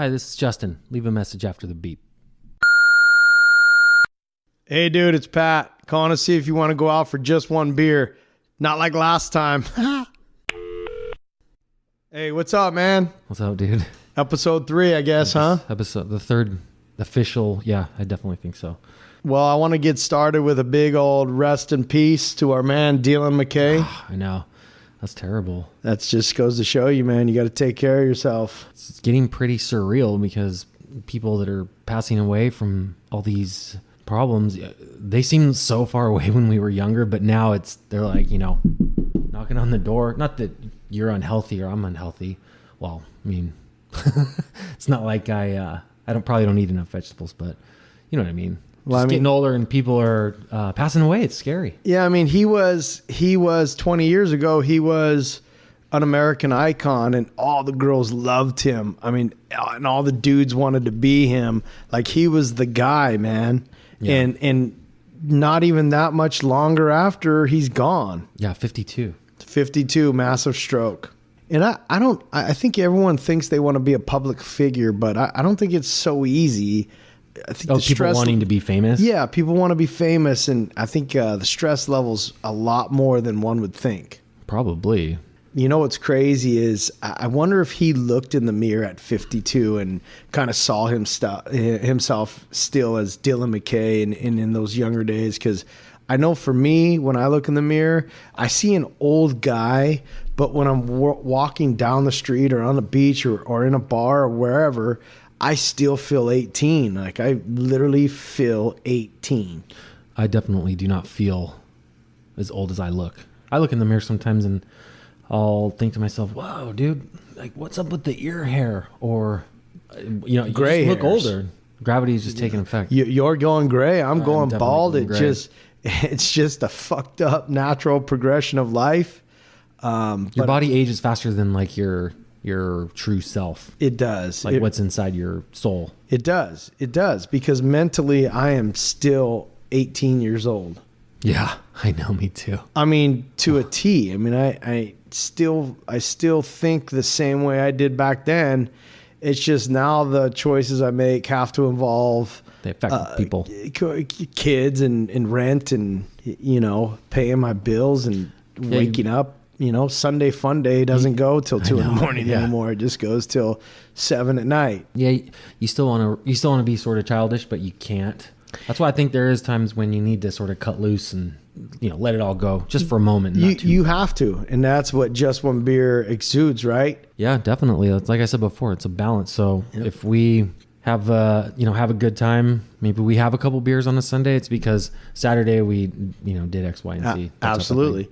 Hi, this is Justin. Leave a message after the beep. Hey, dude, it's Pat. Calling to see if you want to go out for just one beer. Not like last time. Hey, what's up, man? What's up, dude? Episode 3, I guess, huh? Episode, the third official. Yeah, I definitely think so. Well, I want to get started with a big old rest in peace to our man, McKay. I know. That's terrible. That just goes to show you, man. You got to take care of yourself. It's getting pretty surreal because people that are passing away from all these problems, they seemed so far away when we were younger, but now they're like, knocking on the door. Not that you're unhealthy or I'm unhealthy. Well, I mean, it's not like I probably don't eat enough vegetables, but you know what I mean. Well, getting older and people are passing away. It's scary. Yeah, I mean, he was 20 years ago. He was an American icon, and all the girls loved him. I mean, and all the dudes wanted to be him. Like, he was the guy, man. Yeah. And not even that much longer after, he's gone. Yeah, 52. 52, massive stroke. And I think everyone thinks they want to be a public figure, but I don't think it's so easy. I think people wanting to be famous? Yeah, people want to be famous, and I think the stress level's a lot more than one would think. Probably. You know what's crazy is I wonder if he looked in the mirror at 52 and kind of saw himself still as Dylan McKay in those younger days. Because I know for me, when I look in the mirror, I see an old guy, but when I'm walking down the street or on the beach or in a bar or wherever, I still feel 18. Like, I literally feel 18. I definitely do not feel as old as I look. I look in the mirror sometimes and I'll think to myself, "Whoa, dude! Like, what's up with the ear hair?" Or, you gray just look hairs. Older. Gravity is just taking effect. You're going gray. I'm going bald. Going It's just a fucked up natural progression of life. Your body ages faster than like your true self. It does. Like what's inside your soul. It does. It does. Because mentally, I am still 18 years old. Yeah, I know. Me too. I mean, to a T. I mean, I still think the same way I did back then. It's just now the choices I make have to involve they affect people, kids and rent and, paying my bills and waking up. Sunday fun day doesn't go till 2 in the morning anymore. It just goes till 7 at night. Yeah, you still want to be sort of childish, but you can't. That's why I think there is times when you need to sort of cut loose and let it all go just for a moment. You have to, and that's what Just One Beer exudes, right? Yeah, definitely. Like I said before, it's a balance. So if we have a good time, maybe we have a couple beers on a Sunday. It's because Saturday we did X, Y, and Z. Absolutely.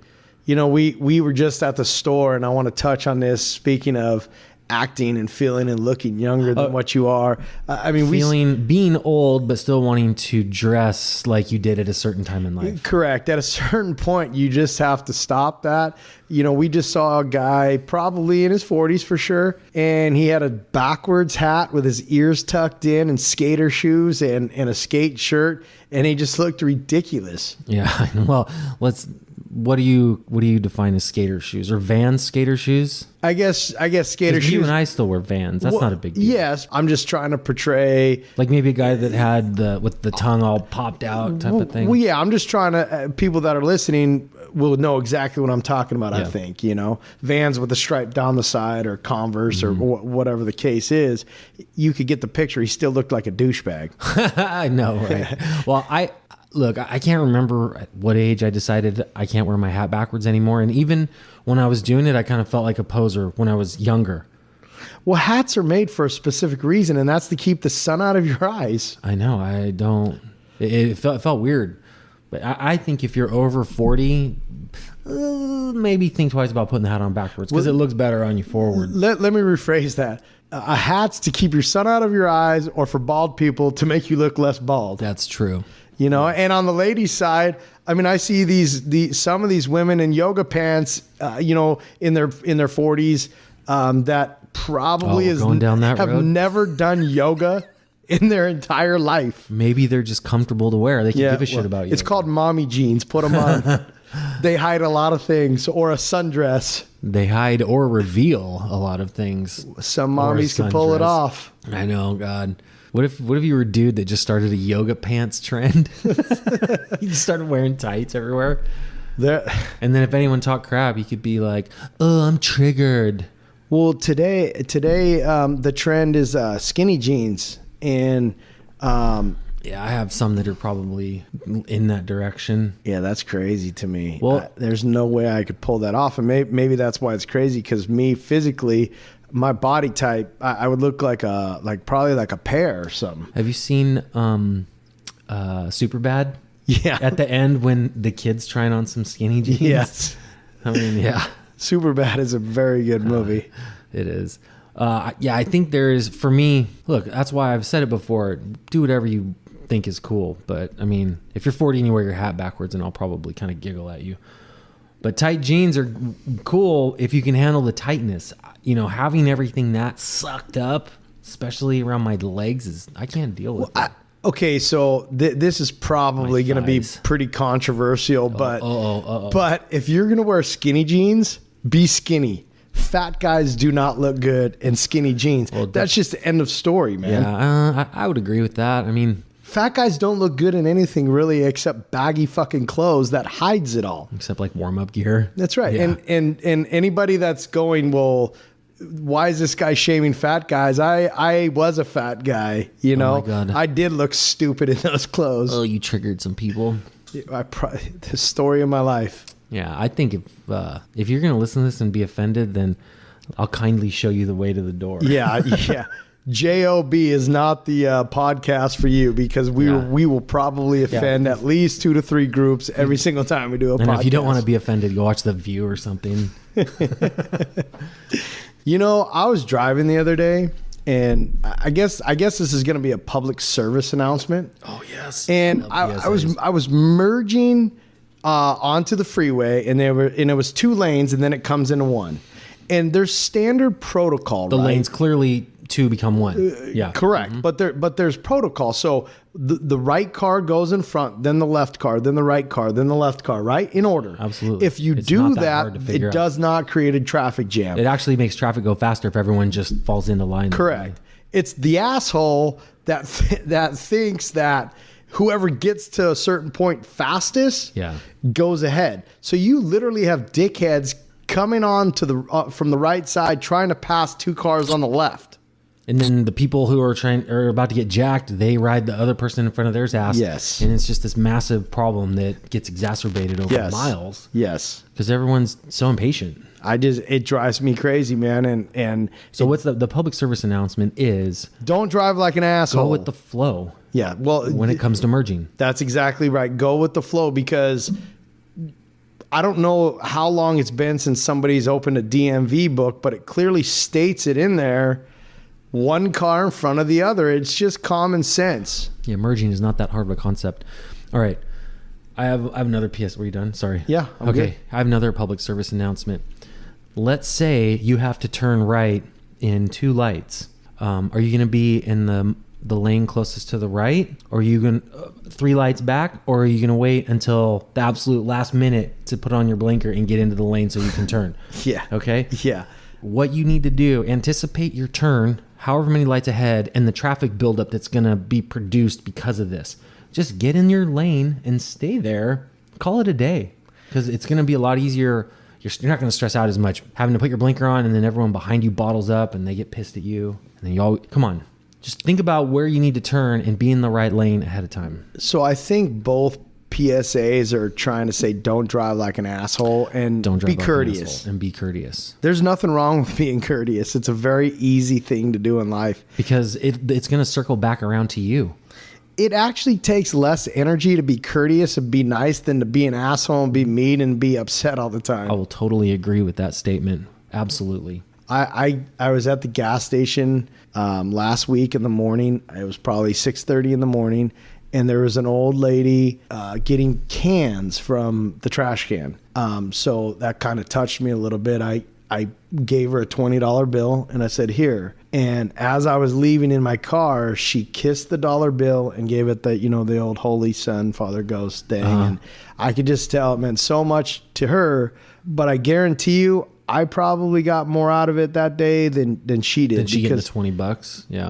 We were just at the store, and I want to touch on this. Speaking of acting and feeling and looking younger than what you are. I mean, being old, but still wanting to dress like you did at a certain time in life. Correct. At a certain point, you just have to stop that. We just saw a guy probably in his 40s for sure. And he had a backwards hat with his ears tucked in and skater shoes and a skate shirt. And he just looked ridiculous. Yeah. Well, what do you define as skater shoes or Vans skater shoes? I guess skater shoes. You and I still wear Vans. That's not a big deal. Yes, I'm just trying to portray like maybe a guy that had with the tongue all popped out type of thing. Well, yeah, I'm just trying to. People that are listening will know exactly what I'm talking about. Yeah. I think Vans with a stripe down the side or Converse or whatever the case is. You could get the picture. He still looked like a douchebag. I know, right? Well, I can't remember at what age I decided I can't wear my hat backwards anymore. And even when I was doing it, I kind of felt like a poser when I was younger. Well, hats are made for a specific reason, and that's to keep the sun out of your eyes. I know. I don't. It felt weird. But I think if you're over 40, maybe think twice about putting the hat on backwards because it looks better on you forward. Let me rephrase that. A hat's to keep your sun out of your eyes or for bald people to make you look less bald. That's true. And on the ladies' side, I mean, I see some of these women in yoga pants, in their 40s, that probably have never done yoga in their entire life. Maybe they're just comfortable to wear. They can give a shit about you. It's called mommy jeans. Put them on. They hide a lot of things, or a sundress. They hide or reveal a lot of things. Some mommies can pull it off. I know, God. What if you were a dude that just started a yoga pants trend? You just started wearing tights everywhere. And then if anyone talked crap, you could be like, "Oh, I'm triggered." Well, today, the trend is skinny jeans, and yeah, I have some that are probably in that direction. Yeah, that's crazy to me. Well, there's no way I could pull that off, and maybe that's why it's crazy. Because me physically, my body type, I would look probably like a pear or something. Have you seen Superbad? Yeah. At the end when the kid's trying on some skinny jeans. Yes. I mean, yeah. Superbad is a very good movie. It is. Yeah, I think there is, for me, look, that's why I've said it before. Do whatever you think is cool. But, I mean, if you're 40 and you wear your hat backwards, then I'll probably kind of giggle at you. But tight jeans are cool if you can handle the tightness. You know, having everything that sucked up, especially around my legs, I can't deal with it. Okay, so this is probably going to be pretty controversial, but if you're going to wear skinny jeans, be skinny. Fat guys do not look good in skinny jeans. Well, that's just the end of story, man. Yeah, I would agree with that. I mean, fat guys don't look good in anything really except baggy fucking clothes that hides it all. Except like warm-up gear. That's right. Yeah. And anybody that's going, well, why is this guy shaming fat guys? I was a fat guy, you know. Oh my God. I did look stupid in those clothes. Oh, you triggered some people. The story of my life. Yeah, I think if you're going to listen to this and be offended, then I'll kindly show you the way to the door. Yeah. JOB is not the podcast for you, because we will probably offend at least 2 to 3 groups every single time we do a podcast. And if you don't want to be offended, go watch The View or something. You know, I was driving the other day, and I guess this is going to be a public service announcement. Oh yes. And I was merging onto the freeway, and it was 2 lanes, and then it comes into one. And there's standard protocol. The lanes clearly 2 become 1. Yeah, correct. Mm-hmm. But there's protocol. So the right car goes in front, then the left car, then the right car, then the left car, right? In order. Absolutely. If you do that, it does not create a traffic jam. It actually makes traffic go faster if everyone just falls into line. Correct. It's the asshole that thinks that whoever gets to a certain point fastest goes ahead. So you literally have dickheads coming on to from the right side trying to pass 2 cars on the left. And then the people who are about to get jacked, they ride the other person in front of theirs ass. Yes. And it's just this massive problem that gets exacerbated over miles. Yes. Because everyone's so impatient. It drives me crazy, man. And so what's the public service announcement is, don't drive like an asshole. Go with the flow. Yeah. Well, when it comes to merging. That's exactly right. Go with the flow, because I don't know how long it's been since somebody's opened a DMV book, but it clearly states it in there. 1 car in front of the other. It's just common sense. Yeah, merging is not that hard of a concept. All right. I have another PS. Were you done? Sorry. Yeah. I'm okay. Good. I have another public service announcement. Let's say you have to turn right in 2 lights. Are you going to be in the lane closest to the right? Or are you going 3 lights back? Or are you going to wait until the absolute last minute to put on your blinker and get into the lane so you can turn? Yeah. Okay? Yeah. What you need to do, anticipate your turn, however many lights ahead, and the traffic buildup that's going to be produced because of this. Just get in your lane and stay there. Call it a day, because it's going to be a lot easier. You're not going to stress out as much having to put your blinker on, and then everyone behind you bottles up and they get pissed at you. And then come on. Just think about where you need to turn and be in the right lane ahead of time. So I think both PSAs are trying to say don't drive like an asshole and be courteous. And be courteous. There's nothing wrong with being courteous. It's a very easy thing to do in life. Because it's going to circle back around to you. It actually takes less energy to be courteous and be nice than to be an asshole and be mean and be upset all the time. I will totally agree with that statement. Absolutely. I was at the gas station last week in the morning. It was probably 6:30 in the morning. And there was an old lady getting cans from the trash can. So that kind of touched me a little bit. I gave her a $20 bill and I said, here. And as I was leaving in my car, she kissed the dollar bill and gave it the old Holy Son, Father Ghost thing. And I could just tell it meant so much to her. But I guarantee you, I probably got more out of it that day than she did. Did she get the $20? Yeah.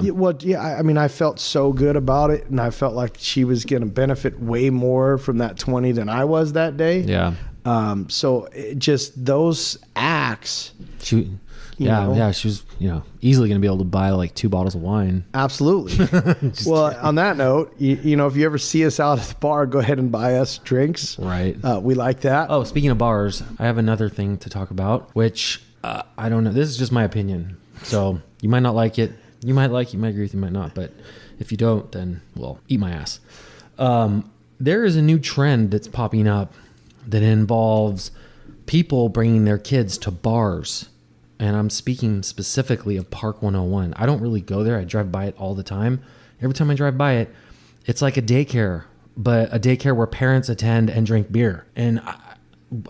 I mean, I felt so good about it, and I felt like she was going to benefit way more from that 20 than I was that day. Yeah. So just those acts. She was, easily going to be able to buy like 2 bottles of wine. Absolutely. Well, on that note, you know, if you ever see us out at the bar, go ahead and buy us drinks. Right. We like that. Oh, speaking of bars, I have another thing to talk about, which I don't know. This is just my opinion. So you might not like it. You might like it. You might agree with it. You might not. But if you don't, then, well, eat my ass. There is a new trend that's popping up that involves people bringing their kids to bars. And I'm speaking specifically of Park 101. I don't really go there. I drive by it all the time. Every time I drive by it, it's like a daycare, but a daycare where parents attend and drink beer. And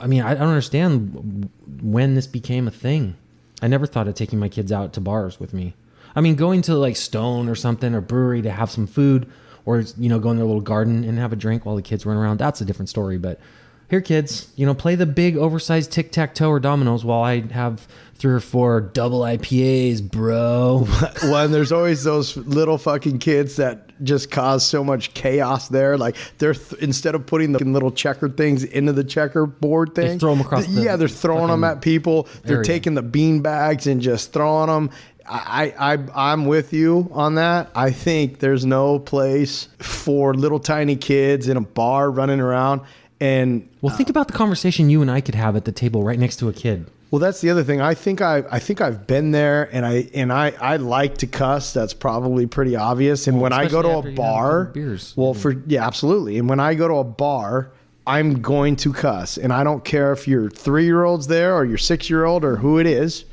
I mean, I don't understand when this became a thing. I never thought of taking my kids out to bars with me. I mean, going to like Stone or something or brewery to have some food, or, you know, go in their little garden and have a drink while the kids run around. That's a different story. But here, kids, you know, play the big oversized tic-tac-toe or dominoes while I have 3 or 4 double IPAs, bro. Well, and there's always those little fucking kids that just cause so much chaos there. Like they're instead of putting the little checker things into the checkerboard thing, they throw them across they're throwing them at people. They're area. taking the bean bags and just throwing them. I'm with you on that. I think there's no place for little tiny kids in a bar running around. And well, think about the conversation you and I could have at the table right next to a kid. Well, that's the other thing. I think I've been there, and I like to cuss. That's probably pretty obvious. And when I go to a bar, beers. Well, absolutely. And when I go to a bar, I'm going to cuss, and I don't care if your 3-year-old's there or your 6-year-old or who it is.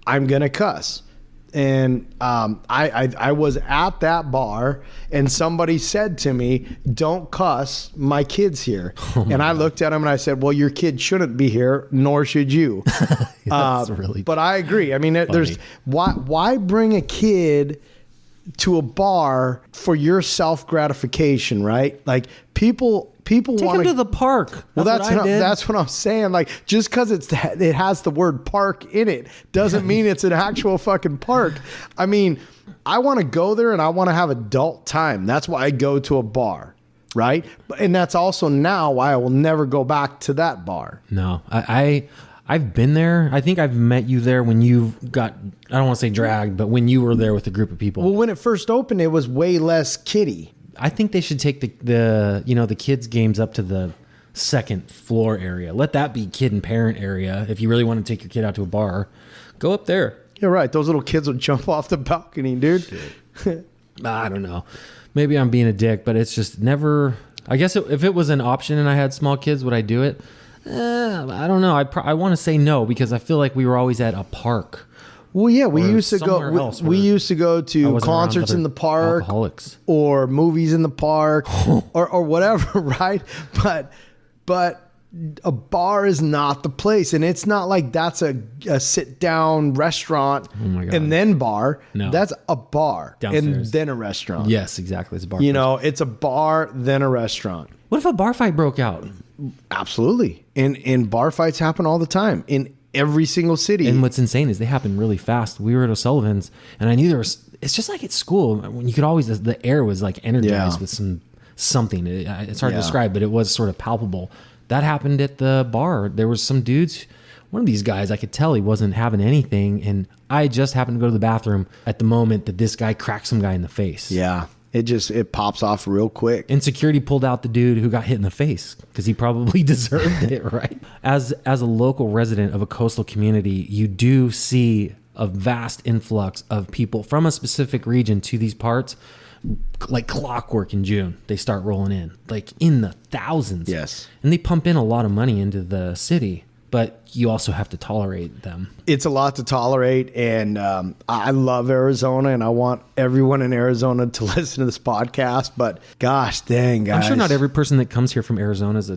I'm gonna cuss. And I was at that bar, and somebody said to me, "Don't cuss my kids here." And I looked at him and I said, "Well, your kid shouldn't be here, nor should you." That's really but I agree. I mean, there's why bring a kid to a bar for your self gratification, right? Like people take want them to the park. Well, that's what I'm saying. Like, just because it has the word park in it doesn't mean it's an actual fucking park. I mean, I want to go there and I want to have adult time. That's why I go to a bar, right? And that's also now why I will never go back to that bar. No, I've been there. I think I've met you there when you got, I don't want to say dragged, but when you were there with a group of people. Well, when it first opened, it was way less kiddie. I think they should take the kids games up to the 2nd floor area. Let that be kid and parent area. If you really want to take your kid out to a bar, go up there. You're right. Those little kids will jump off the balcony, dude. I don't know. Maybe I'm being a dick, but it's just never. I guess if it was an option and I had small kids, would I do it? I don't know. I want to say no because I feel like we were always at a park. Well, yeah, we used to go. We used to go to concerts in the park, alcoholics, or movies in the park, or whatever, right? But a bar is not the place, and it's not like that's a sit down restaurant and then bar. No, that's a bar downstairs and then a restaurant. Yes, exactly. It's a bar. You know, it's a bar then a restaurant. What if a bar fight broke out? Absolutely, and bar fights happen all the time in every single city. And what's insane is they happen really fast. We were at O'Sullivan's, and I knew there was. It's just like at school when you could always the air was like energized with something. It's hard to describe, but it was sort of palpable. That happened at the bar. There was some dudes. One of these guys, I could tell he wasn't having anything, and I just happened to go to the bathroom at the moment that this guy cracked some guy in the face. Yeah. It pops off real quick. And security pulled out the dude who got hit in the face because he probably deserved it, right? As a local resident of a coastal community, you do see a vast influx of people from a specific region to these parts, like clockwork in June. They start rolling in, like in the thousands. Yes. And they pump in a lot of money into the city, but you also have to tolerate them. It's a lot to tolerate, and I love Arizona, and I want everyone in Arizona to listen to this podcast, but gosh dang, guys. I'm sure not every person that comes here from Arizona is a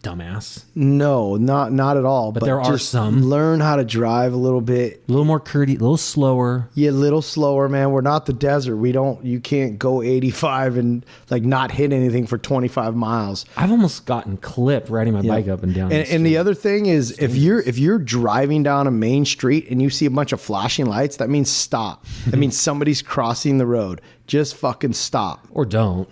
dumbass. No, not at all. But there are some. Learn how to drive a little bit. A little more courteous, a little slower. Yeah, a little slower, man. We're not the desert. You can't go 85 and like not hit anything for 25 miles. I've almost gotten clipped riding my bike up and down. And the other thing is, if you're driving down a main street and you see a bunch of flashing lights, that means stop. That means somebody's crossing the road. Just fucking stop. Or don't.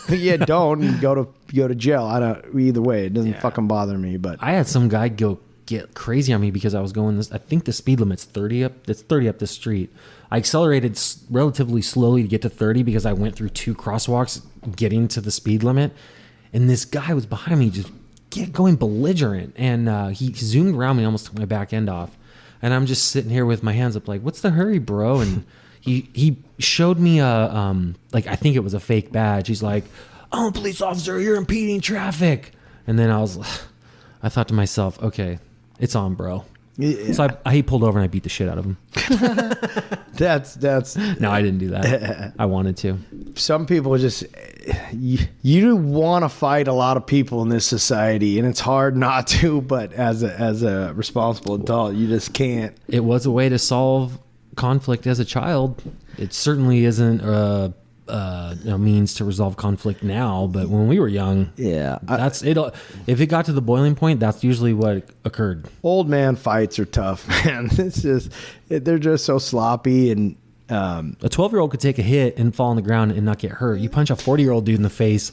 Yeah, don't. And go to jail. I don't. Either way, it doesn't fucking bother me. But I had some guy get crazy on me because I was going this. I think the speed limit's 30 up. It's 30 up the street. I accelerated relatively slowly to get to 30 because I went through 2 crosswalks getting to the speed limit, and this guy was behind me just going belligerent, and he zoomed around me, almost took my back end off, and I'm just sitting here with my hands up like, what's the hurry, bro? And he showed me a like, I think it was a fake badge. He's like, I'm a police officer, you're impeding traffic. And then I thought to myself, okay, it's on, bro. Yeah. So he pulled over and I beat the shit out of him. That's No, I didn't do that. I wanted to. Some people just, you want to fight a lot of people in this society, and it's hard not to, but as a responsible adult, you just can't. It was a way to solve conflict as a child. It certainly isn't a means to resolve conflict now, but when we were young, that's it. If it got to the boiling point, that's usually what occurred. Old man fights are tough, man. It's just, they're just so sloppy, and a 12-year-old could take a hit and fall on the ground and not get hurt. You punch a 40-year-old dude in the face,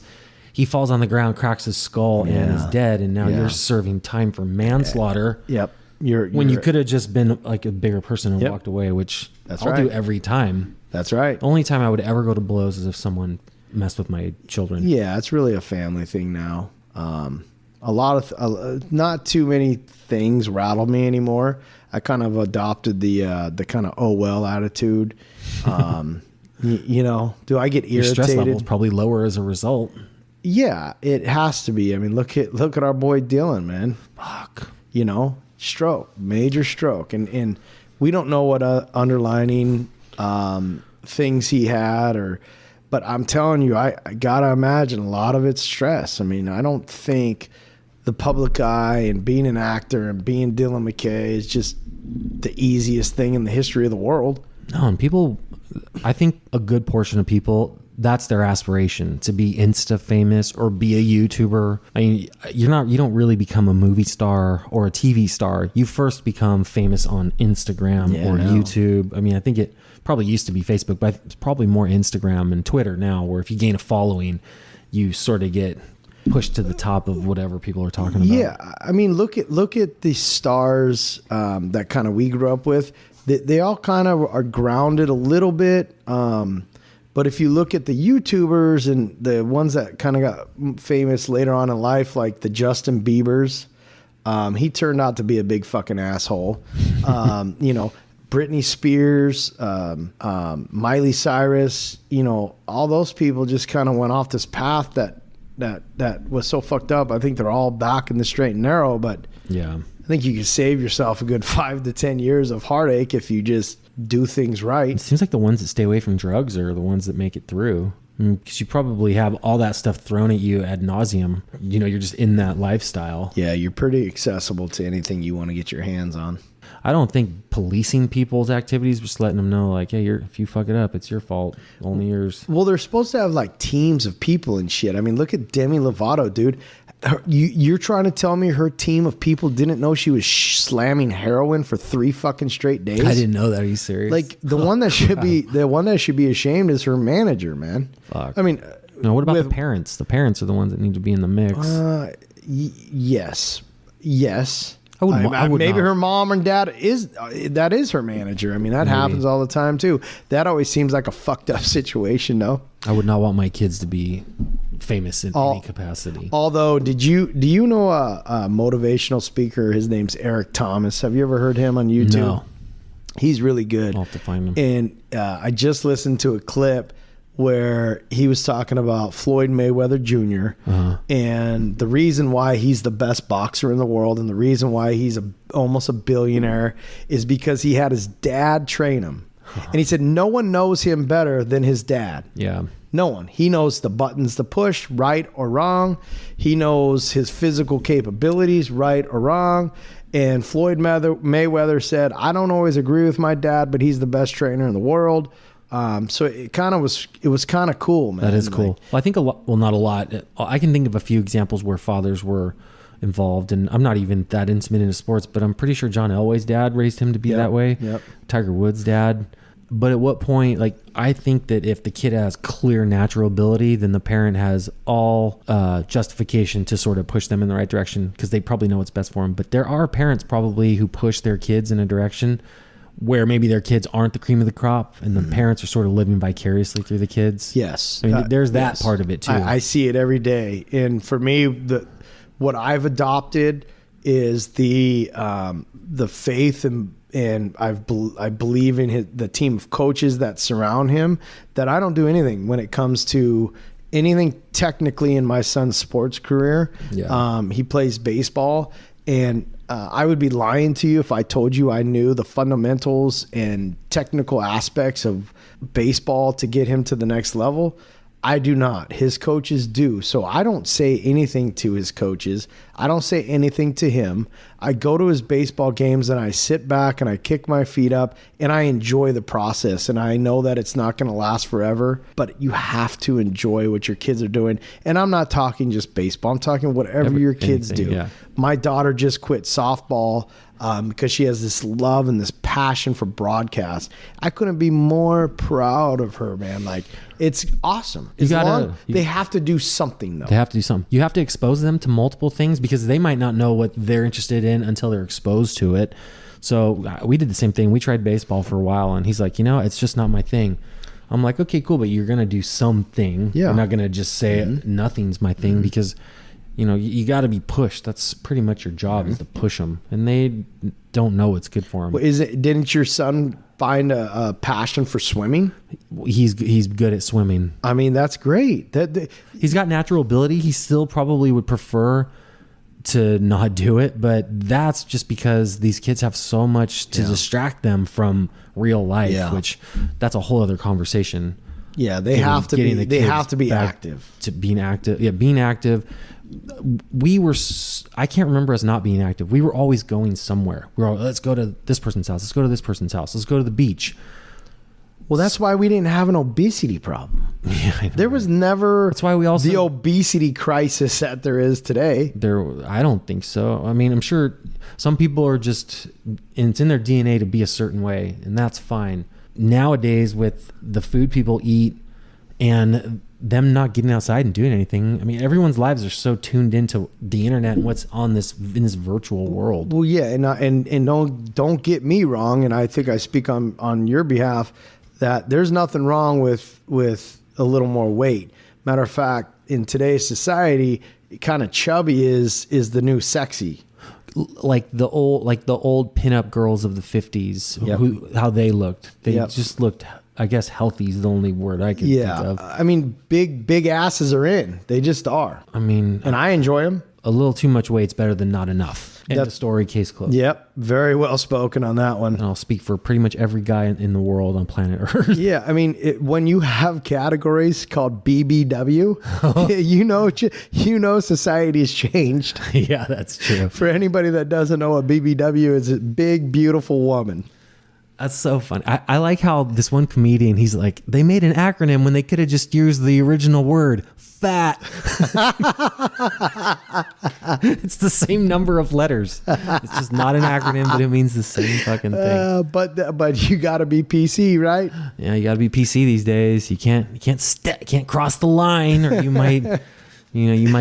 he falls on the ground, cracks his skull, and is dead, and now you're serving time for manslaughter. Yep. When you could have just been like a bigger person and walked away, which I'll do every time. That's right. The only time I would ever go to blows is if someone messed with my children. Yeah, it's really a family thing now. A lot of not too many things rattle me anymore. I kind of adopted the kind of oh well attitude. You know, do I get irritated? Your stress level's probably lower as a result. Yeah, it has to be. I mean, look at our boy Dylan, man. Fuck. You know, major stroke, and we don't know what underlining things he had, but I'm telling you, I gotta imagine a lot of it's stress. I mean, I don't think the public eye and being an actor and being Dylan McKay is just the easiest thing in the history of the world. No, and people, I think a good portion of people, that's their aspiration, to be Insta famous or be a YouTuber. I mean, you don't really become a movie star or a TV star. You first become famous on Instagram or YouTube. I mean, I think it probably used to be Facebook, but it's probably more Instagram and Twitter now, where if you gain a following, you sort of get pushed to the top of whatever people are talking about. Yeah, I mean, look at the stars that kind of we grew up with. They all kind of are grounded a little bit. But if you look at the YouTubers and the ones that kind of got famous later on in life, like the Justin Biebers, he turned out to be a big fucking asshole. You know, Britney Spears, Miley Cyrus, you know, all those people just kind of went off this path that was so fucked up. I think they're all back in the straight and narrow, but yeah, I think you can save yourself a good 5 to 10 years of heartache if you just do things right. It seems like the ones that stay away from drugs are the ones that make it through, because you probably have all that stuff thrown at you ad nauseum. You know, you're just in that lifestyle. Yeah, you're pretty accessible to anything you want to get your hands on. I don't think policing people's activities, just letting them know, like, hey, if you fuck it up, it's your fault, only yours. Well, they're supposed to have like teams of people and shit. I mean, look at Demi Lovato, dude. You're trying to tell me her team of people didn't know she was slamming heroin for 3 fucking straight days? I didn't know that. Are you serious? Like the one that should be ashamed is her manager, man. Fuck. I mean, no. What about the parents? The parents are the ones that need to be in the mix. Yes. I would maybe not. Her mom and dad is her manager. I mean, that happens all the time too. That always seems like a fucked up situation, though. I would not want my kids to be famous in any capacity. Although, do you know a motivational speaker? His name's Eric Thomas. Have you ever heard him on YouTube? No. He's really good. I'll have to find him. And I just listened to a clip where he was talking about Floyd Mayweather Jr. And the reason why he's the best boxer in the world and the reason why he's almost a billionaire is because he had his dad train him. And he said no one knows him better than his dad. Yeah. No one. He knows the buttons to push, right or wrong. He knows his physical capabilities, right or wrong. And Floyd Mayweather said, I don't always agree with my dad, but he's the best trainer in the world. So it was kind of cool, man. That is cool. Well, I think not a lot. I can think of a few examples where fathers were involved. And I'm not even that intimate into sports, but I'm pretty sure John Elway's dad raised him to be that way. Yep. Tiger Woods' dad. But at what point, like, I think that if the kid has clear natural ability, then the parent has all justification to sort of push them in the right direction, because they probably know what's best for them. But there are parents probably who push their kids in a direction where maybe their kids aren't the cream of the crop, and the parents are sort of living vicariously through the kids. Yes. I mean, there's that part of it too. I see it every day. And for me, what I've adopted is the faith and I believe in the team of coaches that surround him, that I don't do anything when it comes to anything technically in my son's sports career. Yeah. He plays baseball, and I would be lying to you if I told you I knew the fundamentals and technical aspects of baseball to get him to the next level. I do not. His coaches do. So I don't say anything to his coaches. I don't say anything to him. I go to his baseball games and I sit back and I kick my feet up and I enjoy the process. And I know that it's not going to last forever, but you have to enjoy what your kids are doing. And I'm not talking just baseball. I'm talking whatever your kids do. Yeah. My daughter just quit softball because she has this love and this passion for broadcast. I couldn't be more proud of her, man. Like, it's awesome. They have to do something, though. They have to do something. You have to expose them to multiple things, because they might not know what they're interested in until they're exposed to it. So we did the same thing. We tried baseball for a while, and he's like, it's just not my thing. I'm like, okay, cool, but you're going to do something. Yeah. You're not going to just say nothing's my thing, because you got to be pushed. That's pretty much your job, is to push them, and they don't know what's good for them. Well, didn't your son find a passion for swimming? He's good at swimming. I mean, that's great. He's got natural ability. He still probably would prefer to not do it, but that's just because these kids have so much to distract them from real life, which that's a whole other conversation. Yeah, they have to be active. To being active. Yeah, being active. I can't remember us not being active. We were always going somewhere. We were all, let's go to this person's house. Let's go to this person's house. Let's go to the beach. Well, that's why we didn't have an obesity problem. Yeah, there was never that's why we also the obesity crisis that there is today. I don't think so. I mean, I'm sure some people are just, it's in their DNA to be a certain way, and that's fine. Nowadays, with the food people eat and them not getting outside and doing anything, I mean, everyone's lives are so tuned into the internet and what's on in this virtual world. Well, yeah, and don't get me wrong, and I think I speak on your behalf, that there's nothing wrong with a little more weight. Matter of fact, in today's society, kind of chubby is the new sexy. Like the old pinup girls of the 50s, how they looked. They just looked, I guess, healthy is the only word I could think of. I mean, big asses are in. They just are. I mean, and I enjoy them. A little too much weight's better than not enough. End of story, case closed. Yep. Very well spoken on that one. And I'll speak for pretty much every guy in the world on planet Earth. Yeah. I mean, when you have categories called BBW, you know society has changed. Yeah, that's true. For anybody that doesn't know what BBW is, a big, beautiful woman. That's so fun. I like how this one comedian, he's like, they made an acronym when they could have just used the original word, fat. It's the same number of letters. It's just not an acronym, but it means the same fucking thing. But you got to be PC, right? Yeah, you got to be PC these days. You can't cross the line, or you might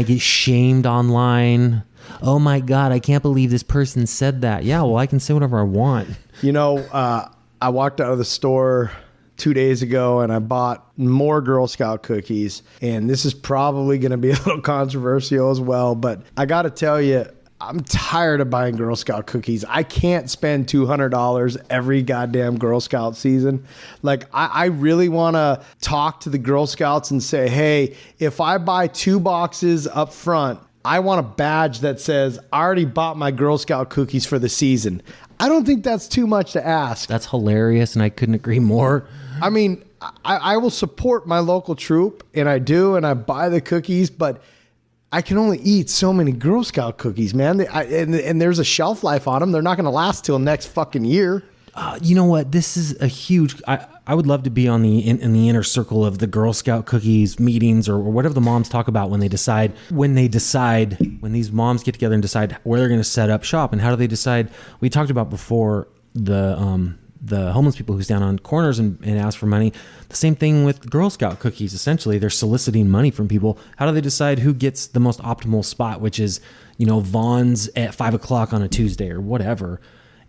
get shamed online. Oh my God, I can't believe this person said that. Yeah, well, I can say whatever I want. I walked out of the store 2 days ago and I bought more Girl Scout cookies. And this is probably going to be a little controversial as well, but I got to tell you, I'm tired of buying Girl Scout cookies. I can't spend $200 every goddamn Girl Scout season. Like, I really want to talk to the Girl Scouts and say, hey, if I buy 2 boxes up front, I want a badge that says, I already bought my Girl Scout cookies for the season. I don't think that's too much to ask. That's hilarious, and I couldn't agree more. I mean, I will support my local troop, and I do, and I buy the cookies, but I can only eat so many Girl Scout cookies, man. And there's a shelf life on them. They're not going to last till next fucking year. You know what? This is a huge. I would love to be on the in the inner circle of the Girl Scout cookies meetings or whatever the moms talk about when these moms get together and decide where they're going to set up shop, and how do they decide? We talked about before the homeless people who stand on corners and ask for money. The same thing with Girl Scout cookies. Essentially, they're soliciting money from people. How do they decide who gets the most optimal spot, which is, Vaughn's at 5:00 on a Tuesday or whatever?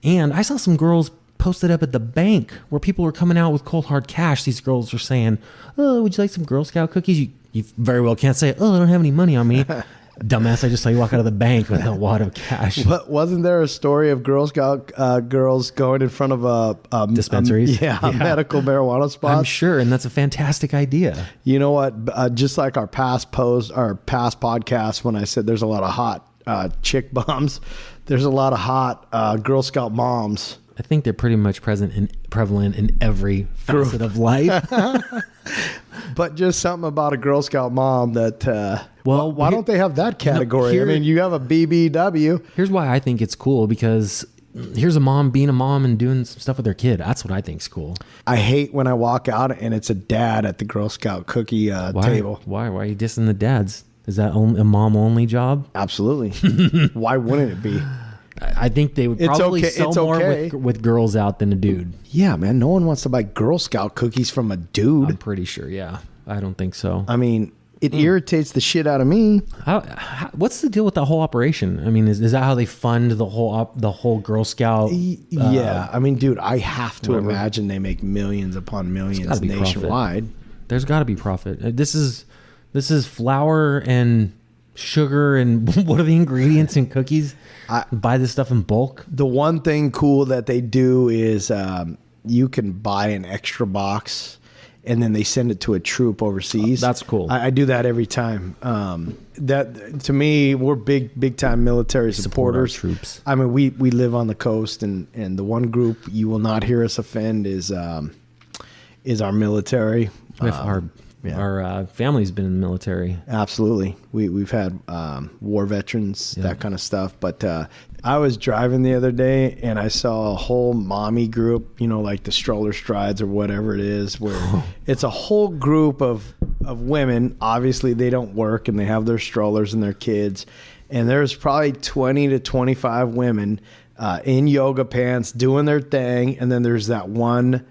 And I saw some girls posted up at the bank where people were coming out with cold hard cash. These girls are saying, "Oh, would you like some Girl Scout cookies?" You very well can't say, "Oh, I don't have any money on me." Dumbass, I just saw you walk out of the bank with a wad of cash. Wasn't there a story of Girl Scout girls going in front of dispensaries? Medical marijuana spots? I'm sure, and that's a fantastic idea. You know what? Just like our past podcast, when I said there's a lot of hot chick bums, there's a lot of hot Girl Scout moms. I think they're pretty much prevalent in every facet of life. But just something about a Girl Scout mom that, why don't they have that category? You have a BBW. Here's why I think it's cool, because here's a mom being a mom and doing some stuff with their kid. That's what I think's cool. I hate when I walk out and it's a dad at the Girl Scout cookie table. Why are you dissing the dads? Is that a mom-only job? Absolutely. Why wouldn't it be? I think they would probably sell more with girls out than a dude. Yeah, man. No one wants to buy Girl Scout cookies from a dude. I'm pretty sure, yeah. I don't think so. I mean, it irritates the shit out of me. What's the deal with the whole operation? I mean, is that how they fund the whole Girl Scout? Yeah. I mean, dude, I have to imagine they make millions upon millions nationwide. There's got to be profit. This is flour and sugar and what are the ingredients in cookies? Buy this stuff in bulk. The one thing cool that they do is you can buy an extra box and then they send it to a troop overseas. That's cool. I do that every time. That to me, we're big time military supporters. Troops. I mean, we live on the coast, and the one group you will not hear us offend is our military. Our family's been in the military. Absolutely. We've had war veterans, that kind of stuff. But I was driving the other day and I saw a whole mommy group, like the stroller strides or whatever it is, where it's a whole group of women. Obviously, they don't work and they have their strollers and their kids. And there's probably 20 to 25 women in yoga pants doing their thing. And then there's that one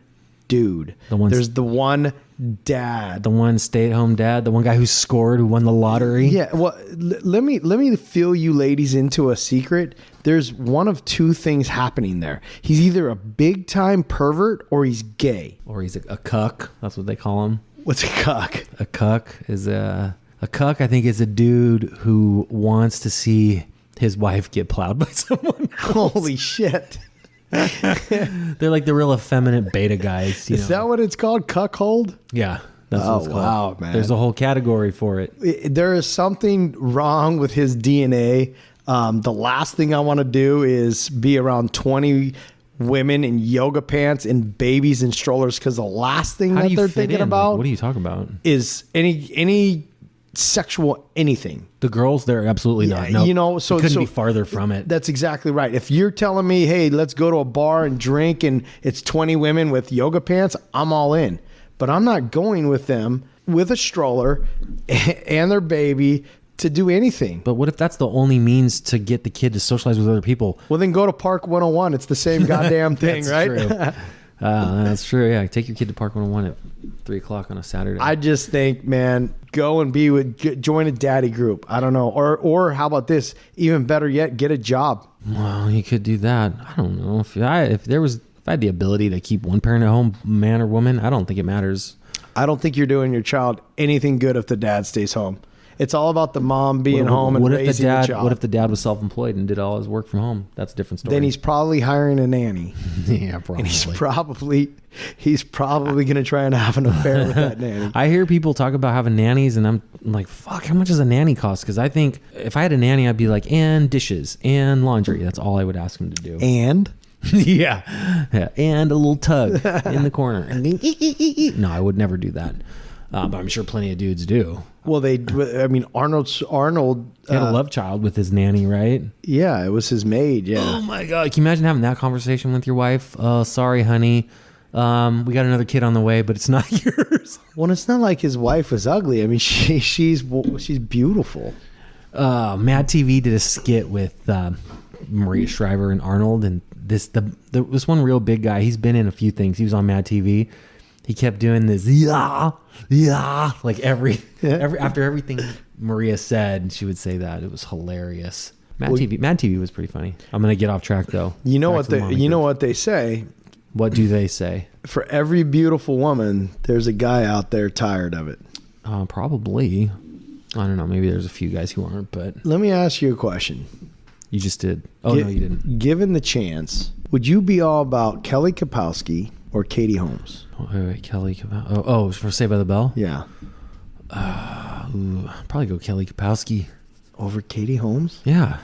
dude. There's the one dad, the one stay-at-home dad, the one guy who scored, who won the lottery. Yeah, well, let me fill you ladies into a secret. There's one of two things happening there. He's either a big-time pervert or he's gay. Or he's a cuck. That's what they call him. What's a cuck? A cuck is a cuck, I think, is a dude who wants to see his wife get plowed by someone else. Holy shit. They're like the real effeminate beta guys. Is that what it's called? Cuckold? Yeah. That's what it's called. Wow, man. There's a whole category for it. There is something wrong with his DNA. The last thing I want to do is be around 20 women in yoga pants and babies in strollers, because the last thing that they're thinking about... What are you talking about? ...is any sexual anything. The girls, they're absolutely not. No, So couldn't be farther from it. That's exactly right. If you're telling me, hey, let's go to a bar and drink and it's 20 women with yoga pants, I'm all in. But I'm not going with them with a stroller and their baby to do anything. But what if that's the only means to get the kid to socialize with other people? Well, then go to Park 101. It's the same goddamn thing, right? True. That's true. Yeah, take your kid to Park 101 at 3:00 on a Saturday. I just think, man, go and join a daddy group. I don't know, or how about this? Even better yet, get a job. Well, you could do that. I don't know if I had the ability to keep one parent at home, man or woman. I don't think it matters. I don't think you're doing your child anything good if the dad stays home. It's all about the mom being home and raising the child. What if the dad was self-employed and did all his work from home? That's a different story. Then he's probably hiring a nanny. Yeah, probably. And he's probably going to try and have an affair with that nanny. I hear people talk about having nannies, and I'm like, fuck, how much does a nanny cost? Because I think if I had a nanny, I'd be like, and dishes and laundry. That's all I would ask him to do. And? yeah. And a little tug in the corner. No, I would never do that. But I'm sure plenty of dudes do. Well, Arnold. He had a love child with his nanny, right? Yeah, it was his maid. Yeah. Oh my God. Can you imagine having that conversation with your wife? Oh, sorry, honey. We got another kid on the way, but it's not yours. Well, it's not like his wife was ugly. I mean, she's beautiful. Mad TV did a skit with Maria Shriver and Arnold, and this one real big guy. He's been in a few things. He was on Mad TV. He kept doing this like every after everything Maria said, she would say that. It was hilarious. Mad TV was pretty funny. I'm gonna get off track though. You know what they say. What do they say? For every beautiful woman, there's a guy out there tired of it. Probably. I don't know. Maybe there's a few guys who aren't, but let me ask you a question. You just did. Oh, no, you didn't. Given the chance, would you be all about Kelly Kapowski or Katie Holmes? Wait, Kelly Kapowski. Oh, for Saved by the Bell? Yeah. Probably go Kelly Kapowski. Over Katie Holmes? Yeah.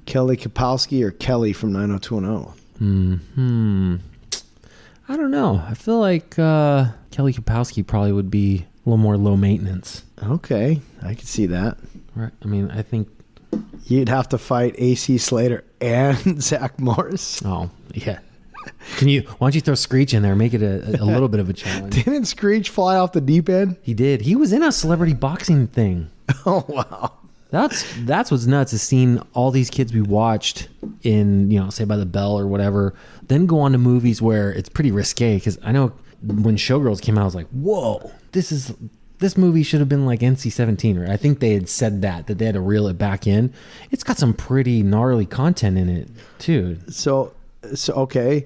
Kelly Kapowski or Kelly from 90210? I don't know. I feel like Kelly Kapowski probably would be a little more low maintenance. Okay, I can see that. Right. I mean, I think you'd have to fight AC Slater and Zach Morris. Oh, yeah. Why don't you throw Screech in there? Make it a little bit of a challenge. Didn't Screech fly off the deep end? He did. He was in a celebrity boxing thing. Oh, wow. That's what's nuts, is seeing all these kids we watched in, Saved by the Bell or whatever, then go on to movies where it's pretty risque. Because I know when Showgirls came out, I was like, whoa, this movie should have been like NC-17, right? I think they had said that they had to reel it back in. It's got some pretty gnarly content in it too. So okay.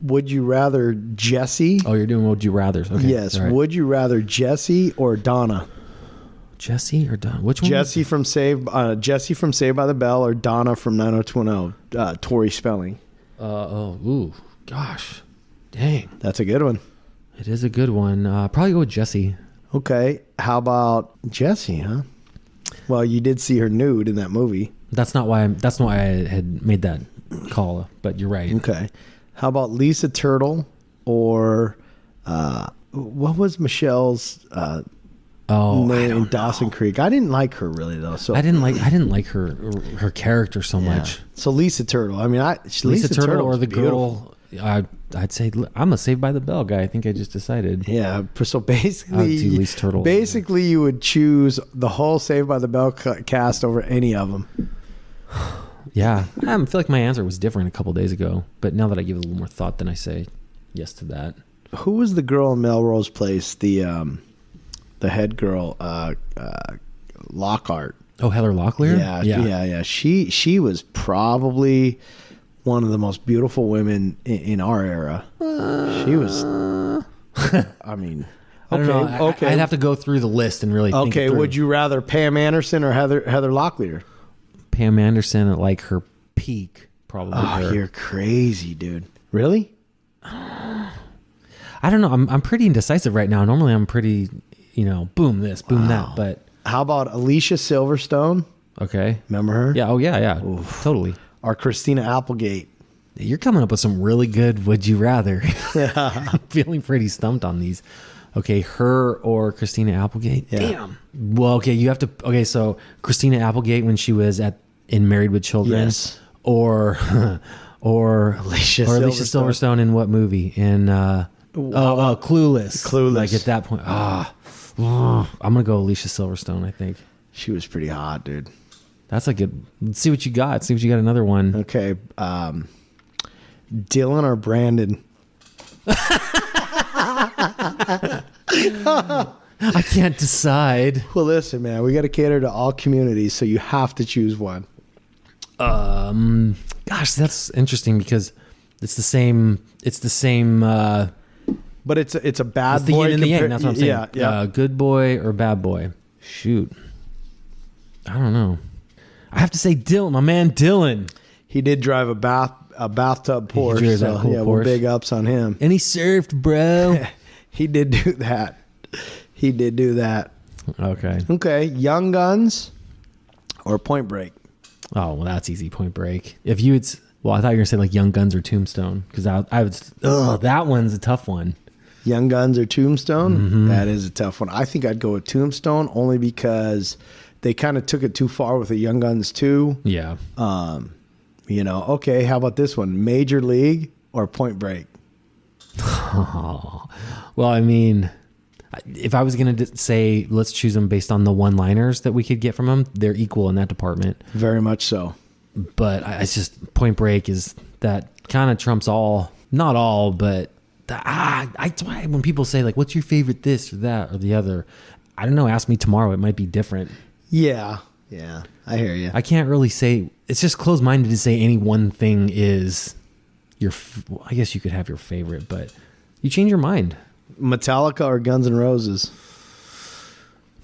Would you rather Jesse? Oh, you're doing Would You Rathers. Okay. Yes. Right. Would you rather Jesse or Donna? Jesse or Donna? Which one? Jesse from Saved by the Bell or Donna from 90210. Tori Spelling. Gosh, dang. That's a good one. It is a good one. Probably go with Jesse. Okay. How about Jesse? Huh? Well, you did see her nude in that movie. That's not why I had made that call. But you're right. Okay. How about Lisa Turtle or what was Michelle's name in Dawson Creek? I didn't like her really though. So I didn't like her character so much. So Lisa Turtle. I mean, Lisa Turtle or the girl. I'd say I'm a Saved by the Bell guy. I think I just decided. Yeah. So basically, I'd do Lisa Turtle. Basically, you would choose the whole Saved by the Bell cast over any of them. Yeah, I feel like my answer was different a couple days ago, but now that I give it a little more thought, then I say yes to that. Who was the girl in Melrose Place? The head girl, Lockhart. Oh, Heather Locklear? Yeah. She was probably one of the most beautiful women in our era. She was. I mean, I don't know. Okay, I'd have to go through the list and really. Think it through. Would you rather Pam Anderson or Heather Locklear? Pam Anderson at like her peak, probably. Oh, you're crazy, dude. Really? I don't know. I'm pretty indecisive right now. Normally, I'm pretty, boom this, boom that. But how about Alicia Silverstone? Okay, remember her? Yeah. Oh yeah. Oof. Totally. Or Christina Applegate. You're coming up with some really good would you rather. I'm feeling pretty stumped on these. Okay, her or Christina Applegate? Yeah. Damn. Well, okay, you have to. Okay, so Christina Applegate when she was in Married with Children, yes, or Alicia Silverstone in what movie? In Clueless. Clueless. Like at that point, I'm gonna go Alicia Silverstone. I think she was pretty hot, dude. That's a good. Let's see what you got. See what you got. Another one. Okay, Dylan or Brandon? I can't decide. Well, listen, man, we got to cater to all communities, so you have to choose one. Gosh, that's interesting because it's the same. But it's a bad it's the boy. Yin and the yang. That's what I'm saying. Yeah. Good boy or bad boy? Shoot, I don't know. I have to say Dylan, my man Dylan. He did drive a bathtub Porsche. He so, cool yeah, Porsche. Well, big ups on him. And he surfed, bro. He did do that. Okay. Young Guns or Point Break? Oh, well, that's easy. Point Break. If you would, I thought you were gonna say like Young Guns or Tombstone because I would. That one's a tough one. Young Guns or Tombstone? Mm-hmm. That is a tough one. I think I'd go with Tombstone only because they kind of took it too far with the Young Guns too. Yeah. Okay, how about this one? Major League or Point Break? Well, I mean, if I was going to say let's choose them based on the one-liners that we could get from them, they're equal in that department. Very much so. But it's just Point Break is that kind of trumps all, not all, but that's why when people say like, what's your favorite this or that or the other, I don't know. Ask me tomorrow. It might be different. Yeah. I hear you. I can't really say, it's just closed-minded to say any one thing is I guess you could have your favorite, but you change your mind. Metallica or Guns N' Roses?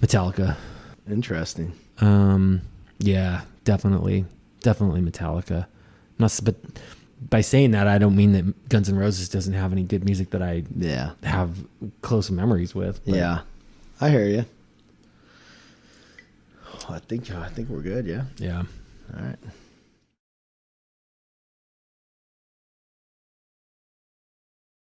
Metallica. Interesting. Yeah, definitely Metallica. But by saying that, I don't mean that Guns N' Roses doesn't have any good music that I have close memories with. But. Yeah, I hear you. I think we're good. Yeah. Yeah. All right.